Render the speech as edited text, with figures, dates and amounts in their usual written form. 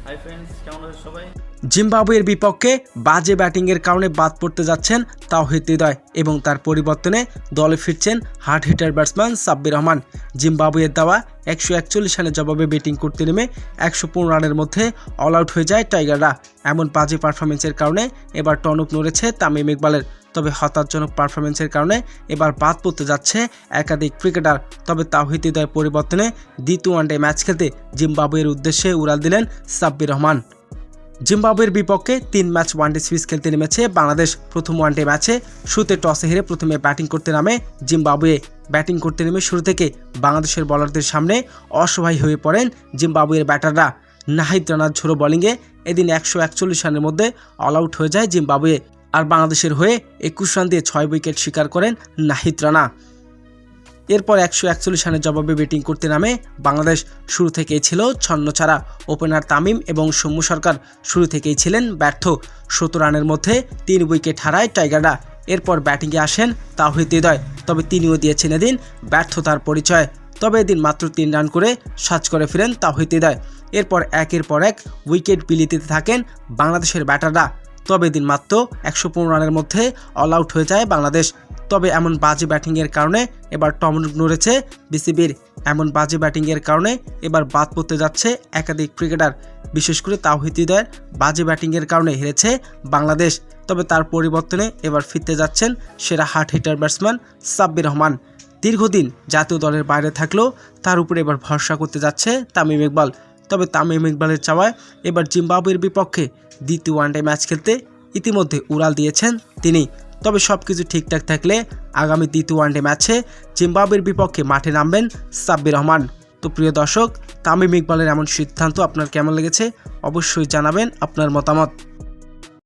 Hi friends, কেমন আছেন সবাই? জিম্বাবুয়ের বিপক্ষে বাজে ব্যাটিংয়ের কারণে বাদ পড়তে যাচ্ছেন তাওহিদ হৃদয় এবং তার পরিবর্তনে দলে ফিরছেন hard hitter batsman Sabbir Rahman. জিম্বাবুয়ের দেওয়া 141 রানের জবাবে ব্যাটিং করতে নেমে 115 রানের মধ্যে অল আউট হয়ে যায় টাইগাররা। এমন বাজে পারফরমেন্সের কারণে এবার টনক নড়েছে তামিম ইকবালের। তবে হতাশজনক পারফরমেন্সের কারণে এবার বাদ পড়তে যাচ্ছে একাধিক ক্রিকেটার। তবে তাওহিদ হৃদয়ের পরিবর্তনে দ্বিতীয় ওয়ানডে ম্যাচ খেলতে জিম্বাবুয়ের উদ্দেশ্যে উড়াল দিলেন সাব্বির রহমান। জিম্বাবুয়ের বিপক্ষে 3 ম্যাচ ওয়ানডে সিরিজ খেলতে নেমেছে বাংলাদেশ। প্রথম ওয়ানডে ম্যাচে শুরুতে টসে হেরে প্রথমে ব্যাটিং করতে নামে জিম্বাবুয়ে। ব্যাটিং করতে নেমে শুরু থেকে বাংলাদেশের বোলারদের সামনে অসহায় হয়ে পড়েন জিম্বাবুয়ের ব্যাটাররা। নাহিদ রানার ঝোড়ো বোলিংয়ে এদিন 141 রানের মধ্যে অল আউট হয়ে যায় জিম্বাবুয়ে। আর বাংলাদেশের হয়ে 21 রান দিয়ে 6 উইকেট শিকার করেন নাহিদ রানা। এরপর 141 রানের জবাবে ব্যাটিং করতে নামে বাংলাদেশ। শুরু থেকেই ছিল ছন্নছাড়া। ওপেনার তামিম এবং সৌম্য সরকার শুরু থেকেই ছিলেন ব্যর্থ। 17 রানের মধ্যে 3 উইকেট হারায় টাইগাররা। এরপর ব্যাটিংয়ে আসেন তাওহিদ হৃদয়, তবে তিনিও দিয়েছেন এদিন ব্যর্থতার পরিচয়। তবে এদিন মাত্র 3 রান করে সাজ করে ফিরেন তাওহিদ হৃদয়। এরপর একের পর এক উইকেট বিলিয়ে দিতে থাকেন বাংলাদেশের ব্যাটাররা। তবে এদিন মাত্র 115 রানের মধ্যে অল আউট হয়ে যায় বাংলাদেশ। তবে এমন বাজে ব্যাটিংয়ের কারণে এবার টনক নড়েছে বিসিবির। এমন বাজে ব্যাটিংয়ের কারণে এবার বাদ পড়তে যাচ্ছে একাধিক ক্রিকেটার। বিশেষ করে তাওহিদ হৃদয়ের বাজে ব্যাটিংয়ের কারণে হেরেছে বাংলাদেশ। তবে তার পরিবর্তনে এবার ফিরতে যাচ্ছেন সেরা hard hitter batsman Sabbir Rahman. দীর্ঘদিন জাতীয় দলের বাইরে থাকলেও তার উপরে এবার ভরসা করতে যাচ্ছে তামিম ইকবাল। তবে তামিম ইকবালের চাওয়ায় এবার জিম্বাবুয়ের বিপক্ষে দ্বিতীয় ওয়ানডে ম্যাচ খেলতে ইতিমধ্যে উড়াল দিয়েছেন তিনি। তবে সব কিছু ঠিকঠাক থাকলে আগামী দ্বিতীয় ওয়ানডে ম্যাচে জিম্বাবুয়ের বিপক্ষে মাঠে নামবেন সাব্বির রহমান। তো প্রিয় দর্শক, তামিম ইকবালের এমন সিদ্ধান্ত আপনার কেমন লেগেছে অবশ্যই জানাবেন আপনার মতামত।